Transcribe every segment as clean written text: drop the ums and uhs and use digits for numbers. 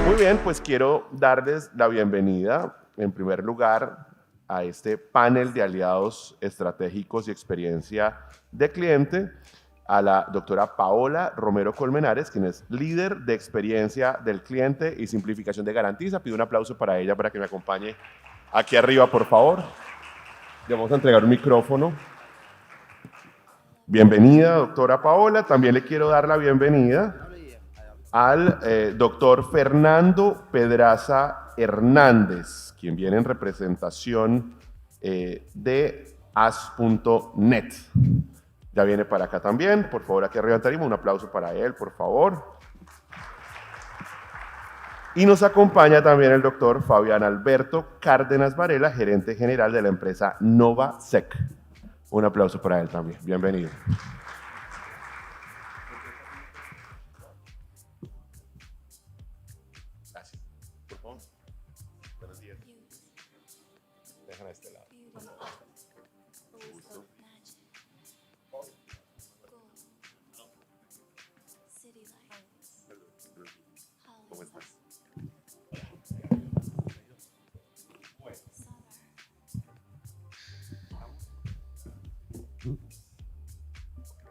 Muy bien, pues quiero darles la bienvenida, en primer lugar, a este panel de aliados estratégicos y experiencia de cliente, a la doctora Paola Romero Colmenares, quien es líder de experiencia del cliente y simplificación de Garantiza. Pido un aplauso para ella para que me acompañe aquí arriba, por favor. Le vamos a entregar un micrófono. Bienvenida, doctora Paola. También le quiero dar la bienvenida al doctor Fernando Pedraza Hernández, quien viene en representación de as.net. Ya viene para acá también. Por favor, aquí arriba en tarima, un aplauso para él, por favor. Y nos acompaña también el doctor Fabián Alberto Cárdenas Varela, gerente general de la empresa Novasec. Un aplauso para él también. Bienvenido. Gracias. Por favor. Buenos días. Dejan a este lado. ¿Cómo estás?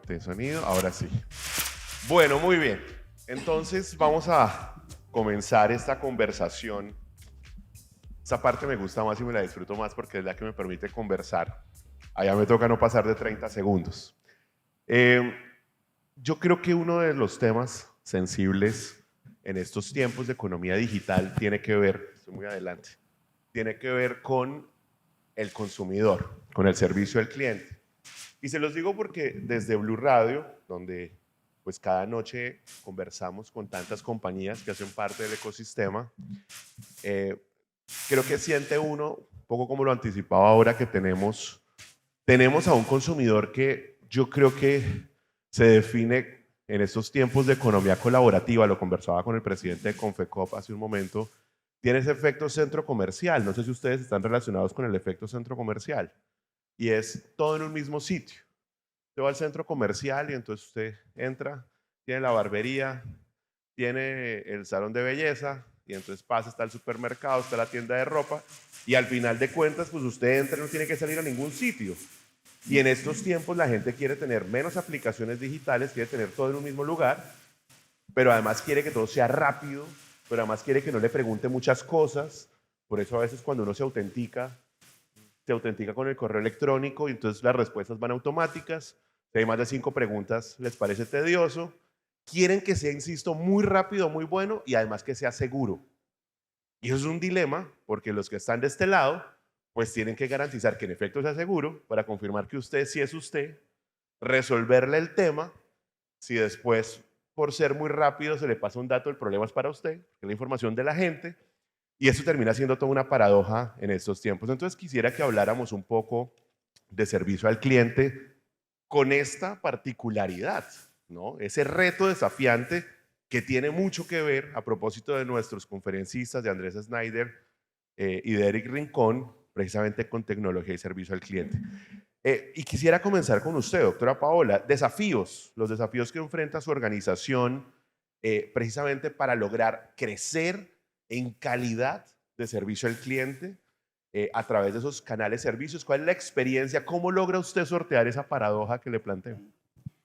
De sonido, ahora sí. Bueno, muy bien. Entonces vamos a comenzar esta conversación. Esa parte me gusta más y me la disfruto más porque es la que me permite conversar. Allá me toca no pasar de 30 segundos. Yo creo que uno de los temas sensibles en estos tiempos de economía digital tiene que ver, estoy muy adelante, tiene que ver con el consumidor, con el servicio al cliente. Y se los digo porque desde Blue Radio, donde pues cada noche conversamos con tantas compañías que hacen parte del ecosistema, creo que siente uno, un poco como lo anticipaba ahora, que tenemos a un consumidor que yo creo que se define en estos tiempos de economía colaborativa, lo conversaba con el presidente de Confecop hace un momento, tiene ese efecto centro comercial. No sé si ustedes están relacionados con el efecto centro comercial. Y es todo en un mismo sitio. Usted va al centro comercial y entonces usted entra, tiene la barbería, tiene el salón de belleza y entonces pasa, está el supermercado, está la tienda de ropa y al final de cuentas pues usted entra y no tiene que salir a ningún sitio. Y en estos tiempos la gente quiere tener menos aplicaciones digitales, quiere tener todo en un mismo lugar, pero además quiere que todo sea rápido, pero además quiere que no le pregunte muchas cosas. Por eso a veces cuando uno se autentica con el correo electrónico y entonces las respuestas van automáticas. Si hay más de 5 preguntas, les parece tedioso. Quieren que sea, insisto, muy rápido, muy bueno y además que sea seguro. Y eso es un dilema porque los que están de este lado, pues tienen que garantizar que en efecto sea seguro para confirmar que usted sí es usted, resolverle el tema. Si después, por ser muy rápido, se le pasa un dato, el problema es para usted, que es la información de la gente. Y eso termina siendo toda una paradoja en estos tiempos. Entonces quisiera que habláramos un poco de servicio al cliente con esta particularidad, ¿no? Ese reto desafiante que tiene mucho que ver, a propósito de nuestros conferencistas, de Andrés Snyder y de Eric Rincón, precisamente con tecnología y servicio al cliente. Y quisiera comenzar con usted, doctora Paola. Desafíos, los desafíos que enfrenta su organización precisamente para lograr crecer en calidad de servicio al cliente a través de esos canales de servicios. ¿Cuál es la experiencia? ¿Cómo logra usted sortear esa paradoja que le planteo?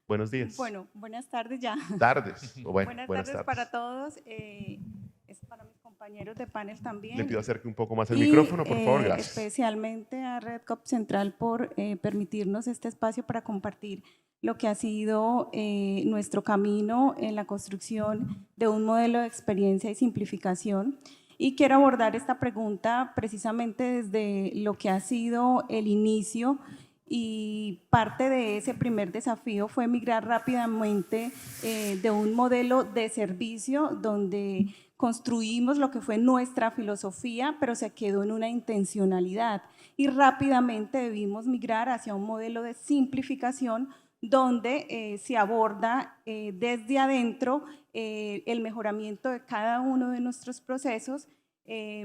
Buenos días. Bueno, buenas tardes ya. Tardes. O bueno, Buenas buenas tardes tardes. para todos. Es para mis compañeros de panel Le también. pido acerque un poco más el Y micrófono, por favor. Gracias. especialmente a Redcop Central por permitirnos este espacio para compartir lo que ha sido nuestro camino en la construcción de un modelo de experiencia y simplificación. Y quiero abordar esta pregunta precisamente desde lo que ha sido el inicio, y parte de ese primer desafío fue migrar rápidamente de un modelo de servicio donde construimos lo que fue nuestra filosofía, pero se quedó en una intencionalidad, y rápidamente debimos migrar hacia un modelo de simplificación donde se aborda desde adentro el mejoramiento de cada uno de nuestros procesos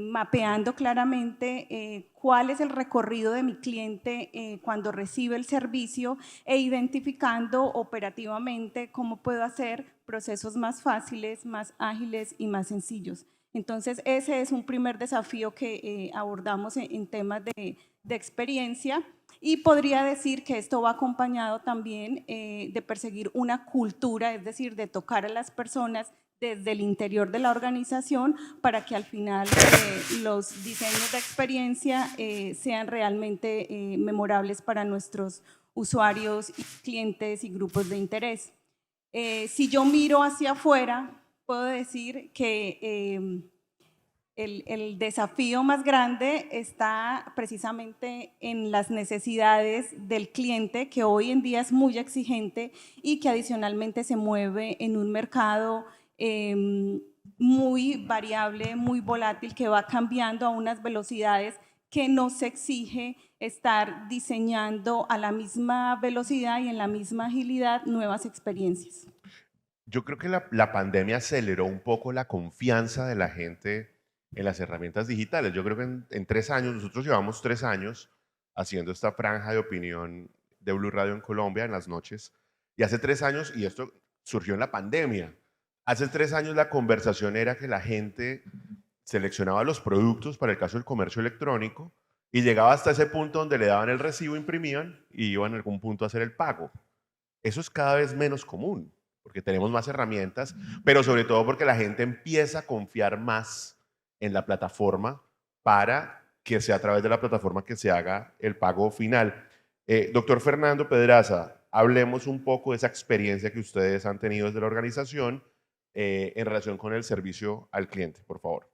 mapeando claramente cuál es el recorrido de mi cliente cuando recibe el servicio e identificando operativamente cómo puedo hacer procesos más fáciles, más ágiles y más sencillos. Entonces, ese es un primer desafío que abordamos en temas de experiencia, y podría decir que esto va acompañado también de perseguir una cultura, es decir, de tocar a las personas desde el interior de la organización para que al final los diseños de experiencia sean realmente memorables para nuestros usuarios, y clientes y grupos de interés. Si yo miro hacia afuera, puedo decir que el desafío más grande está precisamente en las necesidades del cliente, que hoy en día es muy exigente y que adicionalmente se mueve en un mercado muy variable, muy volátil, que va cambiando a unas velocidades que nos exige estar diseñando a la misma velocidad y en la misma agilidad nuevas experiencias. Yo creo que la pandemia aceleró un poco la confianza de la gente en las herramientas digitales. Yo creo que en 3 años, nosotros llevamos 3 años haciendo esta franja de opinión de Blue Radio en Colombia en las noches. Y hace 3 años, y esto surgió en la pandemia, hace 3 años la conversación era que la gente seleccionaba los productos para el caso del comercio electrónico y llegaba hasta ese punto donde le daban el recibo, imprimían y iban a algún punto a hacer el pago. Eso es cada vez menos común, porque tenemos más herramientas, pero sobre todo porque la gente empieza a confiar más en la plataforma para que sea a través de la plataforma que se haga el pago final. Doctor Fernando Pedraza, hablemos un poco de esa experiencia que ustedes han tenido desde la organización en relación con el servicio al cliente, por favor.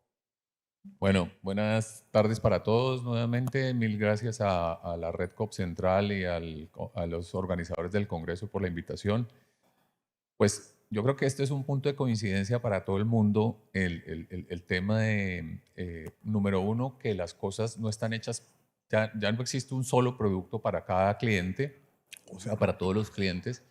Bueno, buenas tardes para todos. Nuevamente, mil gracias a la Red COP Central y a los organizadores del Congreso por la invitación. Pues yo creo que este es un punto de coincidencia para todo el mundo, el tema de, número uno, que las cosas no están hechas, ya no existe un solo producto para cada cliente, o sea, para todos los clientes.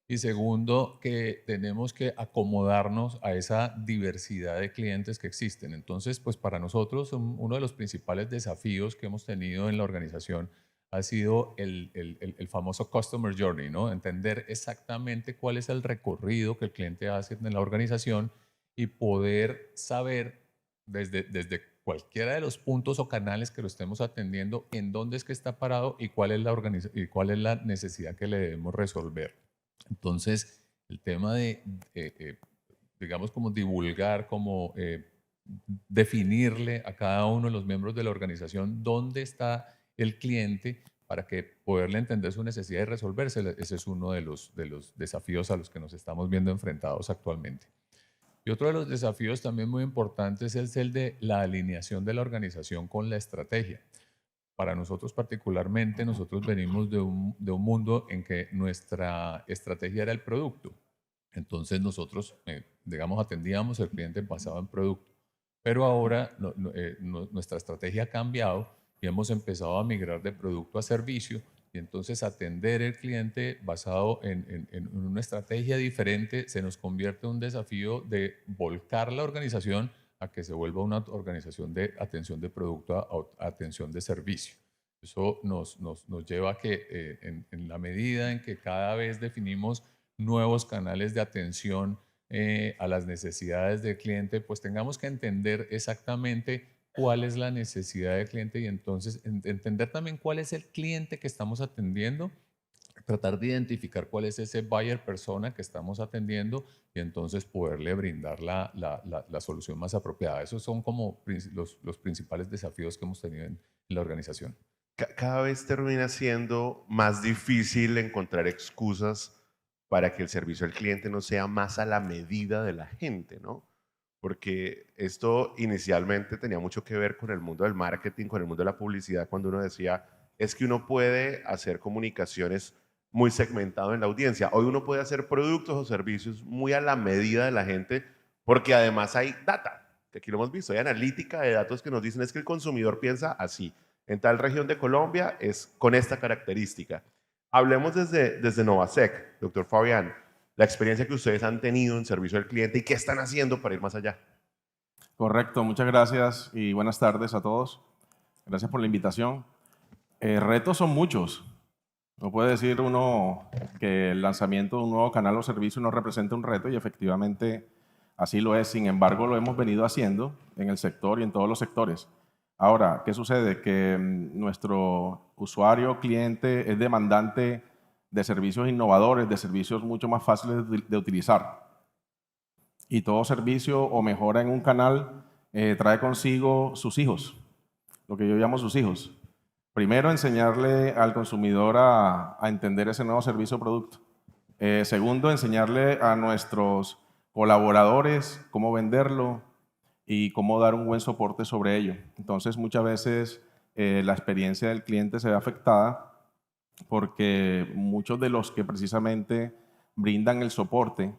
Y segundo, que tenemos que acomodarnos a esa diversidad de clientes que existen. Entonces, pues para nosotros uno de los principales desafíos que hemos tenido en la organización ha sido el famoso Customer Journey, ¿no? Entender exactamente cuál es el recorrido que el cliente hace en la organización y poder saber desde cualquiera de los puntos o canales que lo estemos atendiendo en dónde es que está parado y cuál es la necesidad que le debemos resolver. Entonces, el tema de, digamos, como divulgar, como definirle a cada uno de los miembros de la organización dónde está el cliente para que poderle entender su necesidad y resolverse, ese es uno de los desafíos a los que nos estamos viendo enfrentados actualmente. Y otro de los desafíos también muy importantes es el de la alineación de la organización con la estrategia. Para nosotros particularmente, nosotros venimos de un mundo en que nuestra estrategia era el producto. Entonces nosotros, digamos, atendíamos al cliente basado en producto. Pero ahora nuestra estrategia ha cambiado y hemos empezado a migrar de producto a servicio, y entonces atender el cliente basado en una estrategia diferente se nos convierte en un desafío de volcar la organización a que se vuelva una organización de atención de producto a atención de servicio. Eso nos lleva a que en la medida en que cada vez definimos nuevos canales de atención a las necesidades del cliente, pues tengamos que entender exactamente cuál es la necesidad del cliente y entonces entender también cuál es el cliente que estamos atendiendo, tratar de identificar cuál es ese buyer persona que estamos atendiendo y entonces poderle brindar la solución más apropiada. Esos son como los principales desafíos que hemos tenido en la organización. Cada vez termina siendo más difícil encontrar excusas para que el servicio al cliente no sea más a la medida de la gente, ¿no? Porque esto inicialmente tenía mucho que ver con el mundo del marketing, con el mundo de la publicidad, cuando uno decía, es que uno puede hacer comunicaciones muy segmentado en la audiencia. Hoy uno puede hacer productos o servicios muy a la medida de la gente, porque además hay data, que aquí lo hemos visto, hay analítica de datos que nos dicen es que el consumidor piensa así. En tal región de Colombia es con esta característica. Hablemos desde Novasec, doctor Fabián, la experiencia que ustedes han tenido en servicio al cliente y qué están haciendo para ir más allá. Correcto, muchas gracias y buenas tardes a todos. Gracias por la invitación. Retos son muchos. No puede decir uno que el lanzamiento de un nuevo canal o servicio no representa un reto y efectivamente así lo es. Sin embargo, lo hemos venido haciendo en el sector y en todos los sectores. Ahora, ¿qué sucede? Que nuestro usuario, cliente, es demandante de servicios innovadores, de servicios mucho más fáciles de utilizar. Y todo servicio o mejora en un canal trae consigo sus hijos, lo que yo llamo sus hijos. Primero, enseñarle al consumidor a entender ese nuevo servicio o producto. Segundo, enseñarle a nuestros colaboradores cómo venderlo y cómo dar un buen soporte sobre ello. Entonces, muchas veces la experiencia del cliente se ve afectada porque muchos de los que precisamente brindan el soporte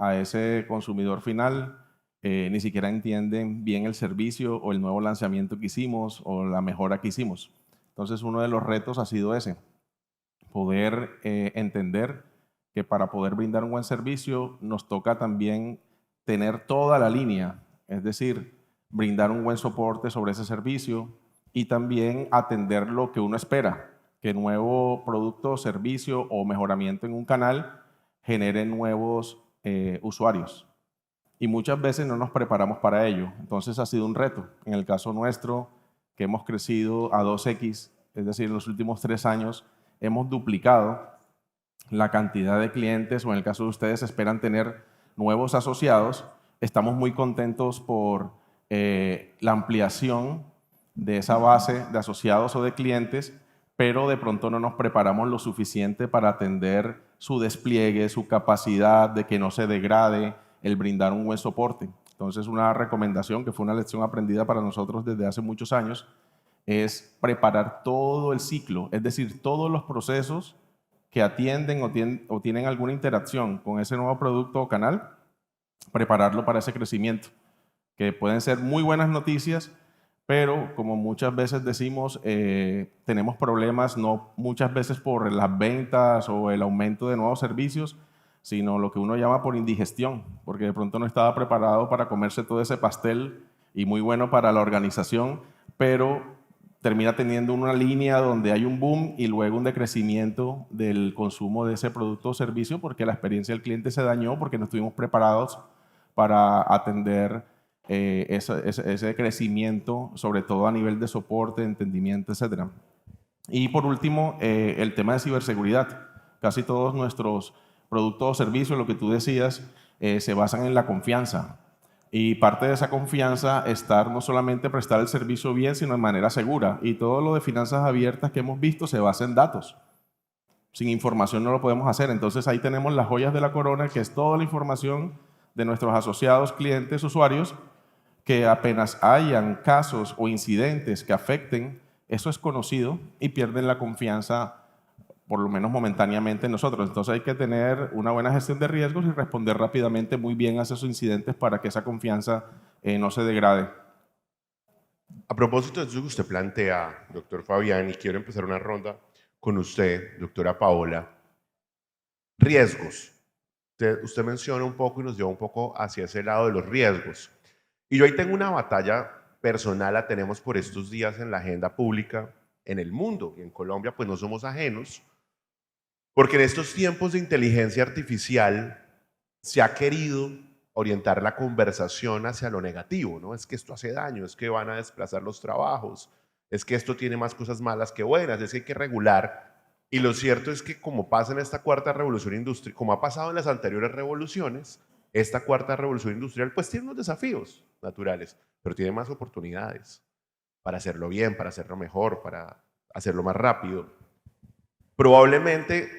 a ese consumidor final ni siquiera entienden bien el servicio o el nuevo lanzamiento que hicimos o la mejora que hicimos. Entonces, uno de los retos ha sido ese, poder entender que para poder brindar un buen servicio nos toca también tener toda la línea, es decir, brindar un buen soporte sobre ese servicio y también atender lo que uno espera, que nuevo producto, servicio o mejoramiento en un canal genere nuevos usuarios. Y muchas veces no nos preparamos para ello. Entonces ha sido un reto. En el caso nuestro, que hemos crecido a 2x, es decir, en los últimos 3 años hemos duplicado la cantidad de clientes, o en el caso de ustedes esperan tener nuevos asociados. Estamos muy contentos por la ampliación de esa base de asociados o de clientes, pero de pronto no nos preparamos lo suficiente para atender su despliegue, su capacidad de que no se degrade, el brindar un buen soporte. Entonces, una recomendación que fue una lección aprendida para nosotros desde hace muchos años es preparar todo el ciclo, es decir, todos los procesos que atienden o tienen alguna interacción con ese nuevo producto o canal, prepararlo para ese crecimiento, que pueden ser muy buenas noticias, pero como muchas veces decimos, tenemos problemas no muchas veces por las ventas o el aumento de nuevos servicios, sino lo que uno llama por indigestión, porque de pronto no estaba preparado para comerse todo ese pastel y muy bueno para la organización, pero termina teniendo una línea donde hay un boom y luego un decrecimiento del consumo de ese producto o servicio porque la experiencia del cliente se dañó porque no estuvimos preparados para atender ese crecimiento, sobre todo a nivel de soporte, entendimiento, etc. Y por último, el tema de ciberseguridad. Casi todos nuestros productos o servicios, lo que tú decías, se basan en la confianza. Y parte de esa confianza estar no solamente prestar el servicio bien, sino de manera segura. Y todo lo de finanzas abiertas que hemos visto se basa en datos. Sin información no lo podemos hacer. Entonces ahí tenemos las joyas de la corona, que es toda la información de nuestros asociados, clientes, usuarios, que apenas hayan casos o incidentes que afecten, eso es conocido y pierden la confianza, por lo menos momentáneamente, en nosotros. Entonces hay que tener una buena gestión de riesgos y responder rápidamente muy bien a esos incidentes para que esa confianza no se degrade. A propósito de eso que usted plantea, doctor Fabián, y quiero empezar una ronda con usted, doctora Paola. Riesgos. Usted menciona un poco y nos lleva un poco hacia ese lado de los riesgos. Y yo ahí tengo una batalla personal, la tenemos por estos días en la agenda pública en el mundo y en Colombia, pues no somos ajenos, porque en estos tiempos de inteligencia artificial se ha querido orientar la conversación hacia lo negativo, ¿no? Es que esto hace daño, es que van a desplazar los trabajos, es que esto tiene más cosas malas que buenas, es que hay que regular. Y lo cierto es que como pasa en esta cuarta revolución industrial, como ha pasado en las anteriores revoluciones, esta cuarta revolución industrial pues tiene unos desafíos naturales, pero tiene más oportunidades para hacerlo bien, para hacerlo mejor, para hacerlo más rápido. Probablemente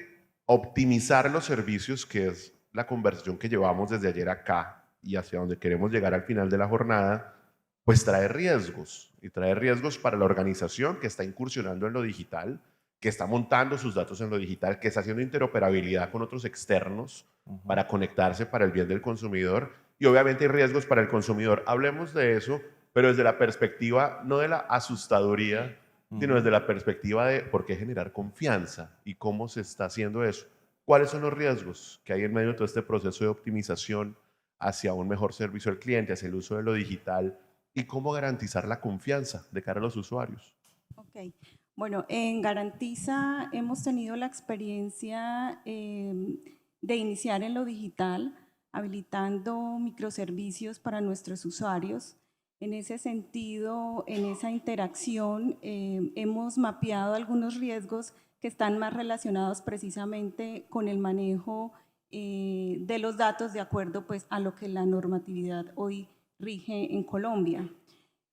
optimizar los servicios, que es la conversación que llevamos desde ayer acá y hacia donde queremos llegar al final de la jornada, pues trae riesgos, y trae riesgos para la organización que está incursionando en lo digital, que está montando sus datos en lo digital, que está haciendo interoperabilidad con otros externos para conectarse para el bien del consumidor, y obviamente hay riesgos para el consumidor. Hablemos de eso, pero desde la perspectiva no de la asustadoría, sino desde la perspectiva de por qué generar confianza y cómo se está haciendo eso. ¿Cuáles son los riesgos que hay en medio de todo este proceso de optimización hacia un mejor servicio al cliente, hacia el uso de lo digital y cómo garantizar la confianza de cara a los usuarios. Ok. Bueno, en Garantiza hemos tenido la experiencia de iniciar en lo digital, habilitando microservicios para nuestros usuarios. En ese sentido, en esa interacción, hemos mapeado algunos riesgos que están más relacionados precisamente con el manejo de los datos de acuerdo pues, a lo que la normatividad hoy rige en Colombia.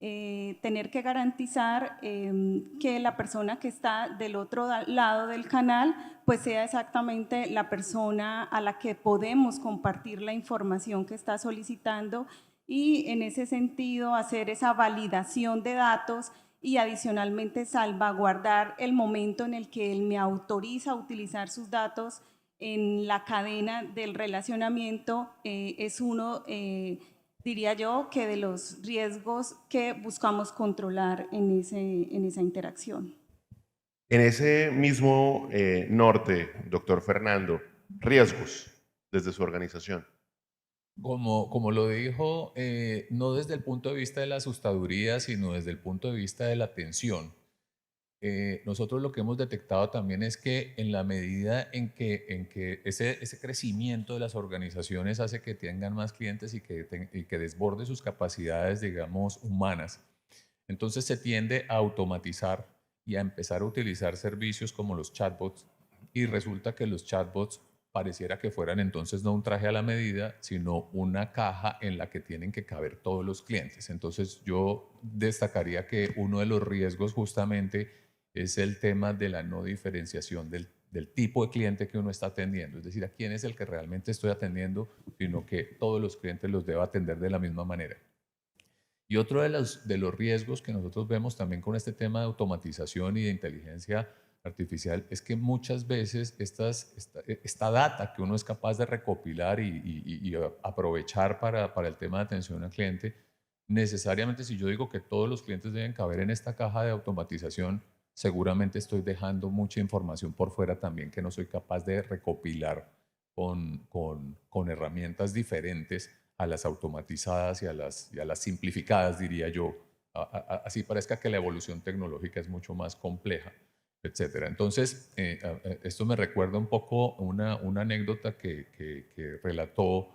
Tener que garantizar que la persona que está del otro lado del canal pues sea exactamente la persona a la que podemos compartir la información que está solicitando y en ese sentido hacer esa validación de datos y adicionalmente salvaguardar el momento en el que él me autoriza a utilizar sus datos en la cadena del relacionamiento es uno diría yo, que de los riesgos que buscamos controlar en esa interacción. En ese mismo norte, doctor Fernando, riesgos desde su organización. Como lo dijo, no desde el punto de vista de la asustaduría, sino desde el punto de vista de la atención. Nosotros lo que hemos detectado también es que en la medida en que ese crecimiento de las organizaciones hace que tengan más clientes y que desborde sus capacidades, digamos, humanas, entonces se tiende a automatizar y a empezar a utilizar servicios como los chatbots y resulta que los chatbots pareciera que fueran entonces no un traje a la medida, sino una caja en la que tienen que caber todos los clientes. Entonces yo destacaría que uno de los riesgos justamente es el tema de la no diferenciación del tipo de cliente que uno está atendiendo, es decir, a quién es el que realmente estoy atendiendo, sino que todos los clientes los debo atender de la misma manera. Y otro de los riesgos que nosotros vemos también con este tema de automatización y de inteligencia artificial es que muchas veces esta data que uno es capaz de recopilar y aprovechar para el tema de atención al cliente, necesariamente si yo digo que todos los clientes deben caber en esta caja de automatización, seguramente estoy dejando mucha información por fuera también que no soy capaz de recopilar con herramientas diferentes a las automatizadas y a las simplificadas, diría yo. Así parezca que la evolución tecnológica es mucho más compleja, etcétera. Entonces, esto me recuerda un poco una anécdota que relató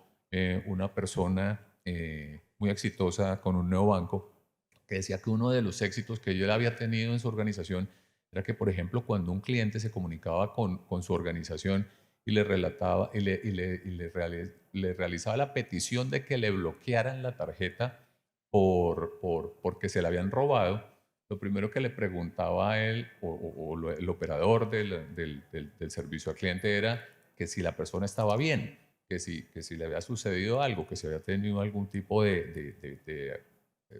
una persona muy exitosa con un neobanco, que decía que uno de los éxitos que él había tenido en su organización era que, por ejemplo, cuando un cliente se comunicaba con su organización y le relataba le realizaba la petición de que le bloquearan la tarjeta porque se la habían robado, lo primero que le preguntaba a él el operador del servicio al cliente era que si la persona estaba bien, que si le había sucedido algo, que si había tenido algún tipo de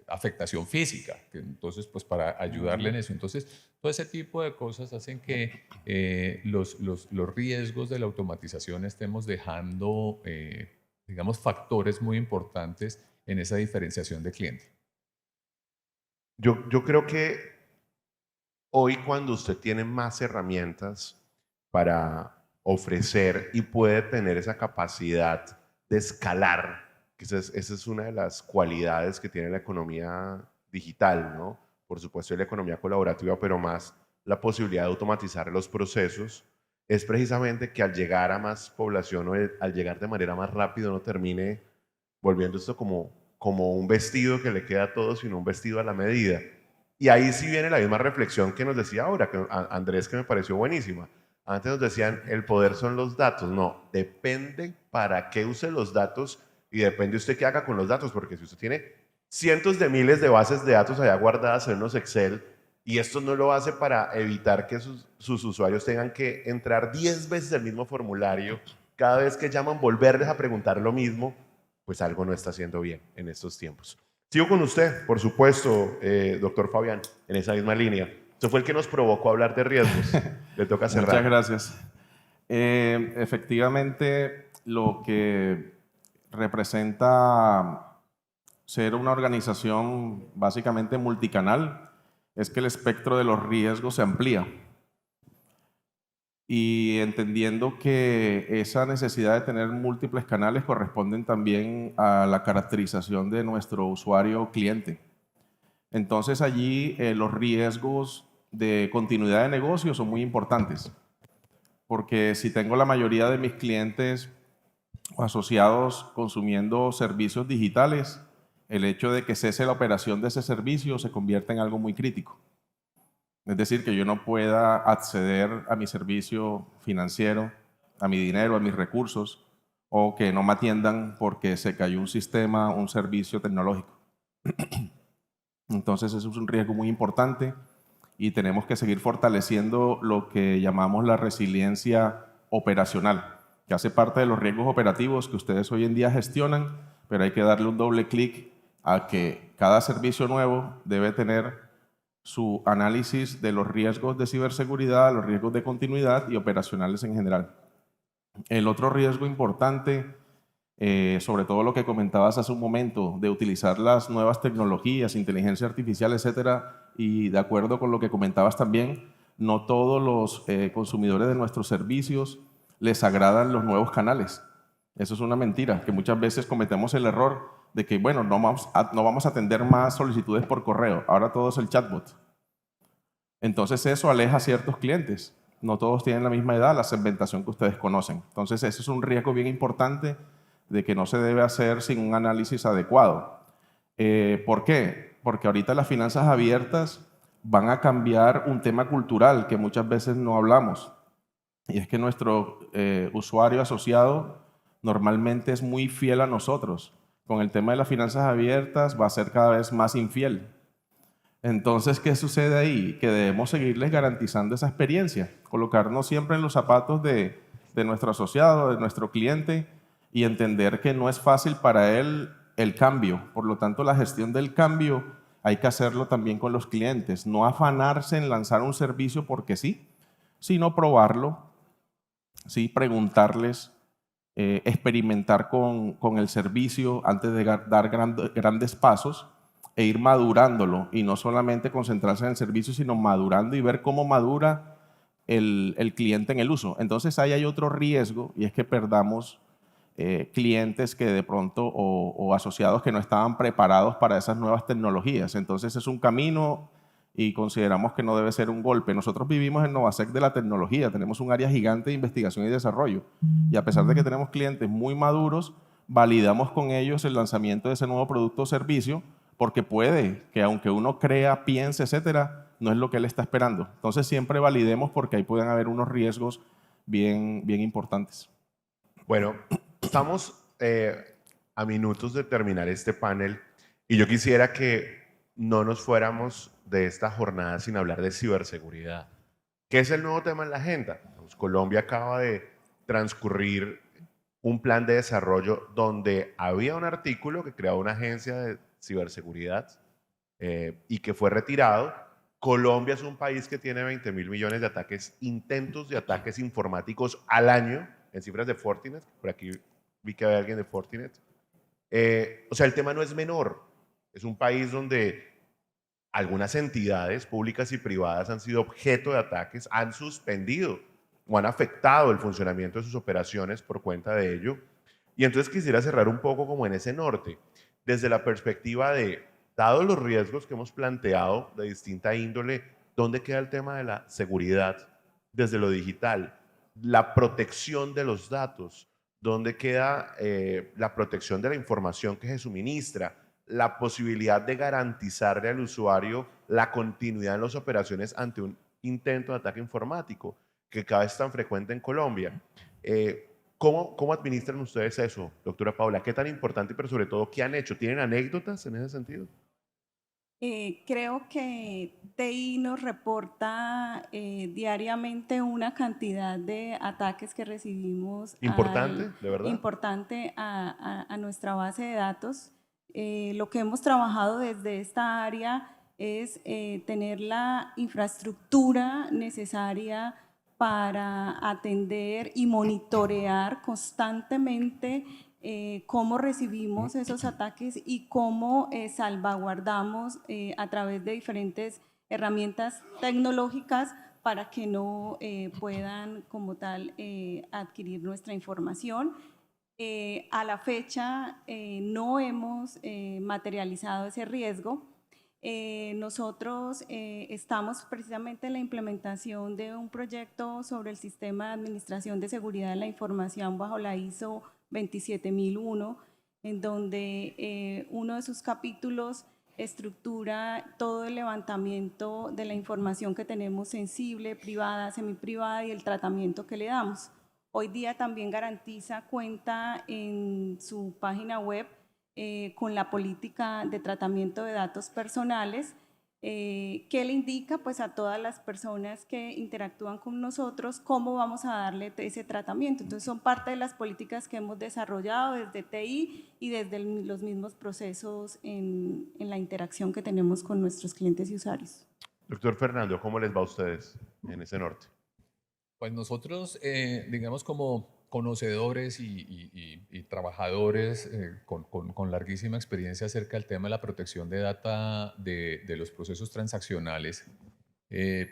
afectación física, que entonces pues para ayudarle en eso. Entonces todo ese tipo de cosas hacen que los riesgos de la automatización estemos dejando, digamos, factores muy importantes en esa diferenciación de cliente. Yo creo que hoy cuando usted tiene más herramientas para ofrecer y puede tener esa capacidad de escalar, que esa es una de las cualidades que tiene la economía digital, ¿no? Por supuesto, la economía colaborativa, pero más la posibilidad de automatizar los procesos, es precisamente que al llegar a más población o al llegar de manera más rápida uno termine volviendo esto como un vestido que le queda a todos, sino un vestido a la medida. Y ahí sí viene la misma reflexión que nos decía ahora, Andrés, que me pareció buenísima. Antes nos decían, el poder son los datos. No, depende para qué use los datos y depende usted qué haga con los datos, porque si usted tiene cientos de miles de bases de datos allá guardadas en unos Excel y esto no lo hace para evitar que sus usuarios tengan que entrar 10 veces el mismo formulario, cada vez que llaman volverles a preguntar lo mismo, pues algo no está haciendo bien en estos tiempos. Sigo con usted, por supuesto, doctor Fabián, en esa misma línea. Eso fue el que nos provocó a hablar de riesgos. Le toca cerrar. Muchas gracias. Efectivamente, lo que representa ser una organización básicamente multicanal es que el espectro de los riesgos se amplía. y entendiendo que esa necesidad de tener múltiples canales corresponden también a la caracterización de nuestro usuario cliente. Entonces allí los riesgos de continuidad de negocio son muy importantes, porque si tengo la mayoría de mis clientes o asociados consumiendo servicios digitales, el hecho de que cese la operación de ese servicio se convierte en algo muy crítico. Es decir, que yo no pueda acceder a mi servicio financiero, a mi dinero, a mis recursos, o que no me atiendan porque se cayó un sistema, un servicio tecnológico. Entonces, eso es un riesgo muy importante y tenemos que seguir fortaleciendo lo que llamamos la resiliencia operacional, que hace parte de los riesgos operativos que ustedes hoy en día gestionan, pero hay que darle un doble clic a que cada servicio nuevo debe tener su análisis de los riesgos de ciberseguridad, los riesgos de continuidad y operacionales en general. El otro riesgo importante, sobre todo lo que comentabas hace un momento, de utilizar las nuevas tecnologías, inteligencia artificial, etcétera, y de acuerdo con lo que comentabas también, no todos los consumidores de nuestros servicios les agradan los nuevos canales. Eso es una mentira, que muchas veces cometemos el error de que, bueno, no vamos a atender más solicitudes por correo, ahora todo es el chatbot. Entonces eso aleja a ciertos clientes. No todos tienen la misma edad, la segmentación que ustedes conocen. Entonces eso es un riesgo bien importante de que no se debe hacer sin un análisis adecuado. ¿Por qué? Porque ahorita las finanzas abiertas van a cambiar un tema cultural que muchas veces no hablamos. Y es que nuestro usuario asociado normalmente es muy fiel a nosotros. Con el tema de las finanzas abiertas va a ser cada vez más infiel. Entonces, ¿qué sucede ahí? Que debemos seguirles garantizando esa experiencia, colocarnos siempre en los zapatos de nuestro asociado, de nuestro cliente y entender que no es fácil para él el cambio. Por lo tanto, la gestión del cambio hay que hacerlo también con los clientes, no afanarse en lanzar un servicio porque sí, sino probarlo, ¿sí? Preguntarles, experimentar con el servicio antes de dar grandes pasos e ir madurándolo y no solamente concentrarse en el servicio, sino madurando y ver cómo madura el cliente en el uso. Entonces ahí hay otro riesgo y es que perdamos clientes que de pronto o asociados que no estaban preparados para esas nuevas tecnologías. Entonces es un camino y consideramos que no debe ser un golpe. Nosotros vivimos en Novasec de la tecnología, tenemos un área gigante de investigación y desarrollo y a pesar de que tenemos clientes muy maduros, validamos con ellos el lanzamiento de ese nuevo producto o servicio porque puede que aunque uno crea, piense, etcétera, no es lo que él está esperando. Entonces siempre validemos porque ahí pueden haber unos riesgos bien importantes. Bueno, estamos a minutos de terminar este panel y yo quisiera que no nos fuéramos de esta jornada sin hablar de ciberseguridad, que es el nuevo tema en la agenda. Pues Colombia acaba de transcurrir un plan de desarrollo donde había un artículo que creaba una agencia de ciberseguridad y que fue retirado. Colombia es un país que tiene 20.000 millones de ataques, intentos de ataques informáticos al año, en cifras de Fortinet. Por aquí vi que había alguien de Fortinet. O sea, el tema no es menor. Es un país donde algunas entidades públicas y privadas han sido objeto de ataques, han suspendido o han afectado el funcionamiento de sus operaciones por cuenta de ello. Y entonces quisiera cerrar un poco como en ese norte, desde la perspectiva de, dados los riesgos que hemos planteado de distinta índole, ¿dónde queda el tema de la seguridad desde lo digital? La protección de los datos, ¿dónde queda la protección de la información que se suministra? La posibilidad de garantizarle al usuario la continuidad en las operaciones ante un intento de ataque informático que cada vez es tan frecuente en Colombia. ¿Cómo administran ustedes eso, doctora Paula? ¿Qué tan importante, pero sobre todo, qué han hecho? ¿Tienen anécdotas en ese sentido? Creo que TI nos reporta diariamente una cantidad de ataques que recibimos Importante, de verdad. importante a nuestra base de datos. Lo que hemos trabajado desde esta área es tener la infraestructura necesaria para atender y monitorear constantemente cómo recibimos esos ataques y cómo salvaguardamos a través de diferentes herramientas tecnológicas para que no puedan como tal adquirir nuestra información. A la fecha no hemos materializado ese riesgo. Nosotros estamos precisamente en la implementación de un proyecto sobre el sistema de administración de seguridad de la información bajo la ISO 27001, en donde uno de sus capítulos estructura todo el levantamiento de la información que tenemos sensible, privada, semiprivada y el tratamiento que le damos. Hoy día también garantiza, cuenta en su página web con la política de tratamiento de datos personales, que le indica pues a todas las personas que interactúan con nosotros cómo vamos a darle ese tratamiento. Entonces son parte de las políticas que hemos desarrollado desde TI y desde los mismos procesos en la interacción que tenemos con nuestros clientes y usuarios. Doctor Fernando, ¿cómo les va a ustedes en ese norte? Pues nosotros, digamos, como conocedores y trabajadores con larguísima experiencia acerca del tema de la protección de data de los procesos transaccionales,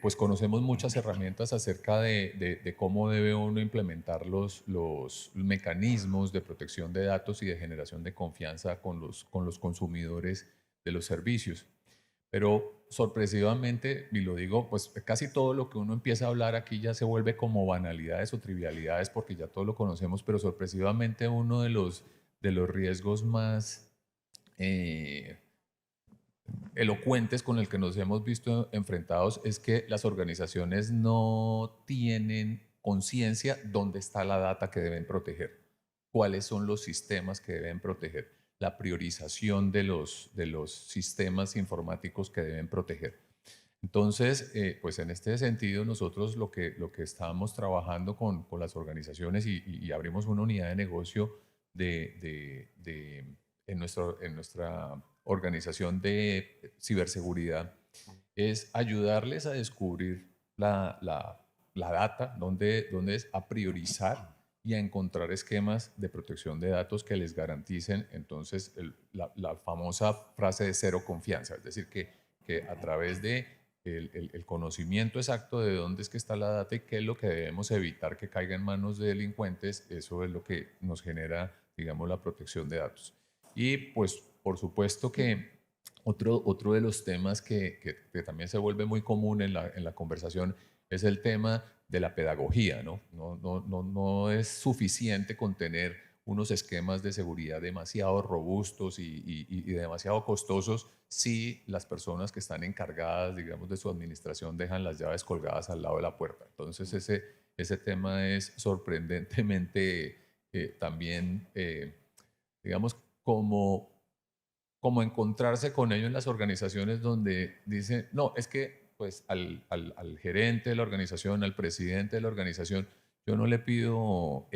pues conocemos muchas herramientas acerca de cómo debe uno implementar los mecanismos de protección de datos y de generación de confianza con los consumidores de los servicios. Pero sorpresivamente, y lo digo, pues casi todo lo que uno empieza a hablar aquí ya se vuelve como banalidades o trivialidades porque ya todo lo conocemos, pero sorpresivamente uno de los riesgos más elocuentes con el que nos hemos visto enfrentados es que las organizaciones no tienen conciencia dónde está la data que deben proteger, cuáles son los sistemas que deben proteger, la priorización de los sistemas informáticos que deben proteger. Entonces, pues en este sentido, nosotros lo que estamos trabajando con las organizaciones y abrimos una unidad de negocio en nuestra organización de ciberseguridad, es ayudarles a descubrir la data, dónde es, a priorizar y a encontrar esquemas de protección de datos que les garanticen entonces la famosa frase de cero confianza, es decir, que a través de el conocimiento exacto de dónde es que está la data y qué es lo que debemos evitar que caiga en manos de delincuentes, eso es lo que nos genera, digamos, la protección de datos. Y pues, por supuesto que otro de los temas que también se vuelve muy común en la conversación es el tema de la pedagogía, ¿no? No es suficiente con tener unos esquemas de seguridad demasiado robustos y demasiado costosos si las personas que están encargadas, digamos, de su administración dejan las llaves colgadas al lado de la puerta. Entonces ese tema es sorprendentemente también, digamos, como encontrarse con ello en las organizaciones donde dicen, no, es que pues al gerente de la organización, al presidente de la organización, yo no le pido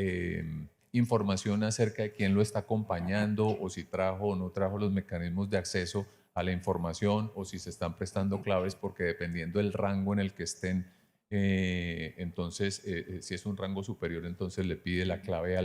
información acerca de quién lo está acompañando o si trajo o no trajo los mecanismos de acceso a la información o si se están prestando claves, porque dependiendo del rango en el que estén, entonces si es un rango superior, entonces le pide la clave a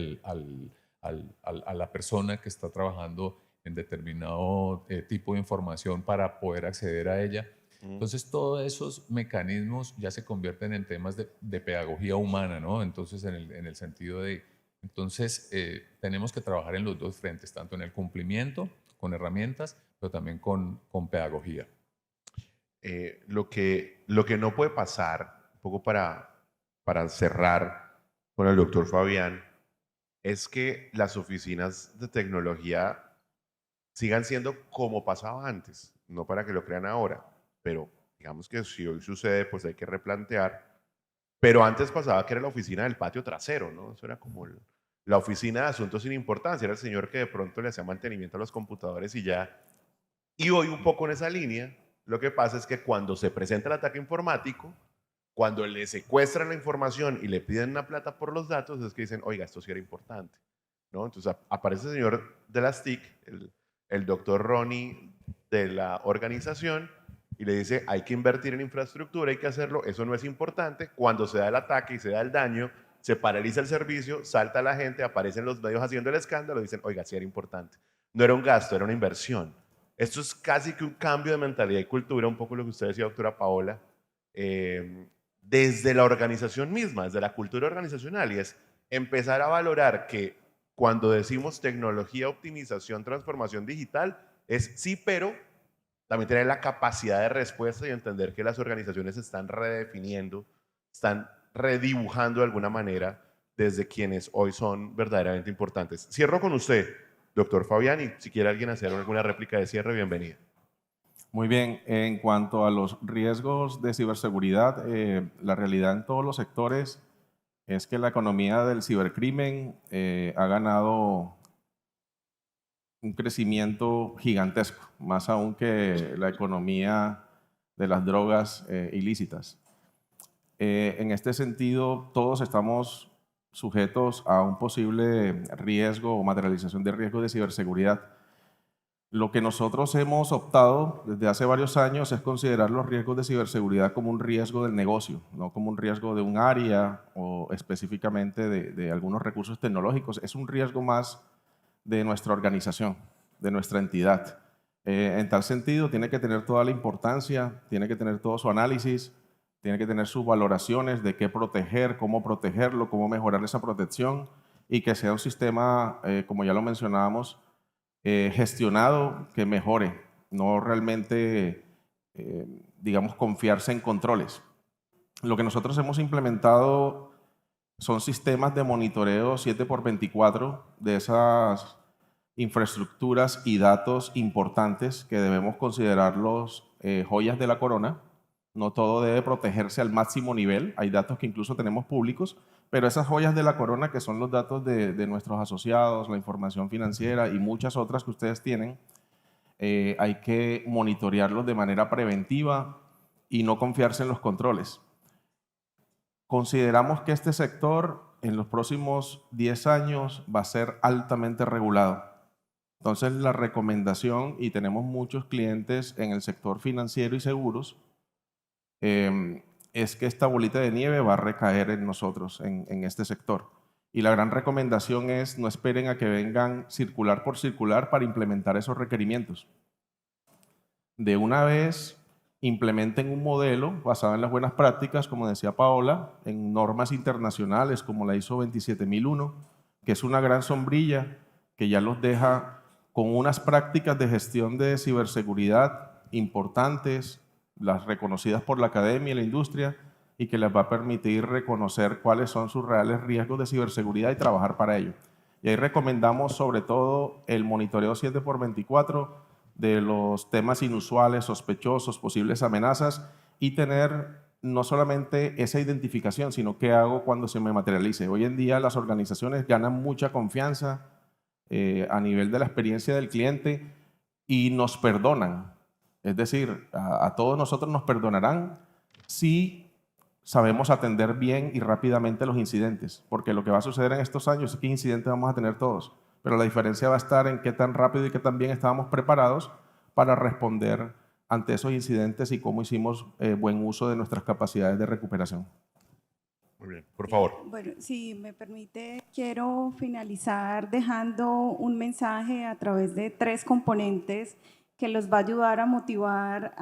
la persona que está trabajando en determinado tipo de información para poder acceder a ella. Entonces, todos esos mecanismos ya se convierten en temas de pedagogía humana, ¿no? Entonces, en el sentido de, entonces, tenemos que trabajar en los dos frentes, tanto en el cumplimiento, con herramientas, pero también con pedagogía. Lo que no puede pasar, un poco para cerrar con el doctor Fabián, es que las oficinas de tecnología sigan siendo como pasaba antes, no para que lo crean ahora, pero digamos que si hoy sucede, pues hay que replantear. Pero antes pasaba que era la oficina del patio trasero, ¿no? Eso era como la oficina de asuntos sin importancia, era el señor que de pronto le hacía mantenimiento a los computadores y ya. Y hoy un poco en esa línea, lo que pasa es que cuando se presenta el ataque informático, cuando le secuestran la información y le piden una plata por los datos, es que dicen, oiga, esto sí era importante, ¿no? Entonces aparece el señor de las TIC, el doctor Ronnie de la organización, y le dice, hay que invertir en infraestructura, hay que hacerlo, eso no es importante. Cuando se da el ataque y se da el daño, se paraliza el servicio, salta la gente, aparecen los medios haciendo el escándalo, dicen, oiga, sí era importante. No era un gasto, era una inversión. Esto es casi que un cambio de mentalidad y cultura, un poco lo que usted decía, doctora Paola, desde la organización misma, desde la cultura organizacional, y es empezar a valorar que cuando decimos tecnología, optimización, transformación digital, es sí, pero también tener la capacidad de respuesta y entender que las organizaciones se están redefiniendo, están redibujando de alguna manera desde quienes hoy son verdaderamente importantes. Cierro con usted, doctor Fabián, y si quiere alguien hacer alguna réplica de cierre, bienvenida. Muy bien, en cuanto a los riesgos de ciberseguridad, la realidad en todos los sectores es que la economía del cibercrimen ha ganado un crecimiento gigantesco, más aún que la economía de las drogas ilícitas. En este sentido, todos estamos sujetos a un posible riesgo o materialización de riesgo de ciberseguridad. Lo que nosotros hemos optado desde hace varios años es considerar los riesgos de ciberseguridad como un riesgo del negocio, no como un riesgo de un área o específicamente de algunos recursos tecnológicos. Es un riesgo más de nuestra organización, de nuestra entidad. En tal sentido, tiene que tener toda la importancia, tiene que tener todo su análisis, tiene que tener sus valoraciones de qué proteger, cómo protegerlo, cómo mejorar esa protección y que sea un sistema, como ya lo mencionábamos, gestionado que mejore, no realmente, digamos, confiarse en controles. Lo que nosotros hemos implementado son sistemas de monitoreo 7x24 de esas infraestructuras y datos importantes que debemos considerarlos joyas de la corona. No todo debe protegerse al máximo nivel. Hay datos que incluso tenemos públicos, pero esas joyas de la corona, que son los datos de nuestros asociados, la información financiera y muchas otras que ustedes tienen, hay que monitorearlos de manera preventiva y no confiarse en los controles. Consideramos que este sector en los próximos 10 años va a ser altamente regulado. Entonces, la recomendación, y tenemos muchos clientes en el sector financiero y seguros, es que esta bolita de nieve va a recaer en nosotros, en este sector. Y la gran recomendación es no esperen a que vengan circular por circular para implementar esos requerimientos. De una vez implementen un modelo basado en las buenas prácticas, como decía Paola, en normas internacionales como la ISO 27001, que es una gran sombrilla que ya los deja con unas prácticas de gestión de ciberseguridad importantes, las reconocidas por la academia y la industria, y que les va a permitir reconocer cuáles son sus reales riesgos de ciberseguridad y trabajar para ello. Y ahí recomendamos sobre todo el monitoreo 7x24 de los temas inusuales, sospechosos, posibles amenazas, y tener no solamente esa identificación, sino qué hago cuando se me materialice. Hoy en día las organizaciones ganan mucha confianza a nivel de la experiencia del cliente y nos perdonan. Es decir, a todos nosotros nos perdonarán si sabemos atender bien y rápidamente los incidentes, porque lo que va a suceder en estos años es que incidentes vamos a tener todos, pero la diferencia va a estar en qué tan rápido y qué tan bien estábamos preparados para responder ante esos incidentes y cómo hicimos buen uso de nuestras capacidades de recuperación. Muy bien, por favor. Bueno, si me permite, quiero finalizar dejando un mensaje a través de 3 componentes que los va a ayudar a motivar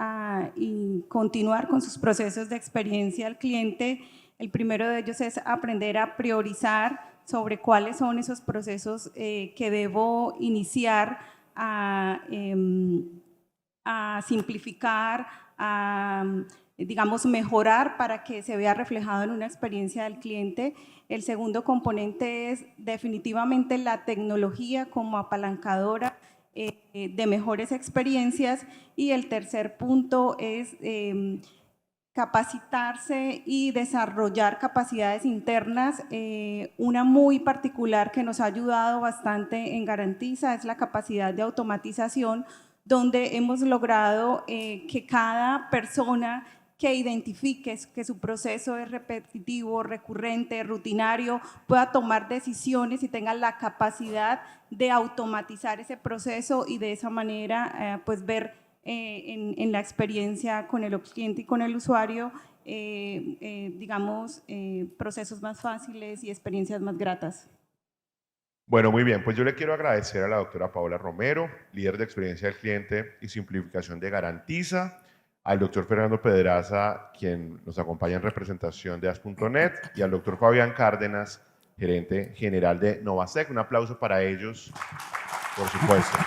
y continuar con sus procesos de experiencia al cliente. El primero de ellos es aprender a priorizar sobre cuáles son esos procesos que debo iniciar a simplificar, digamos, mejorar para que se vea reflejado en una experiencia del cliente. El segundo componente es definitivamente la tecnología como apalancadora de mejores experiencias, y el tercer punto es capacitarse y desarrollar capacidades internas. Una muy particular que nos ha ayudado bastante en Garantiza es la capacidad de automatización, donde hemos logrado que cada persona que identifique que su proceso es repetitivo, recurrente, rutinario, pueda tomar decisiones y tenga la capacidad de automatizar ese proceso y de esa manera pues ver en la experiencia con el cliente y con el usuario digamos procesos más fáciles y experiencias más gratas. Bueno, muy bien, pues yo le quiero agradecer a la doctora Paola Romero, líder de experiencia del cliente y simplificación de Garantiza, al doctor Fernando Pedraza, quien nos acompaña en representación de As.net, y al doctor Fabián Cárdenas, gerente general de Novasec. Un aplauso para ellos, por supuesto.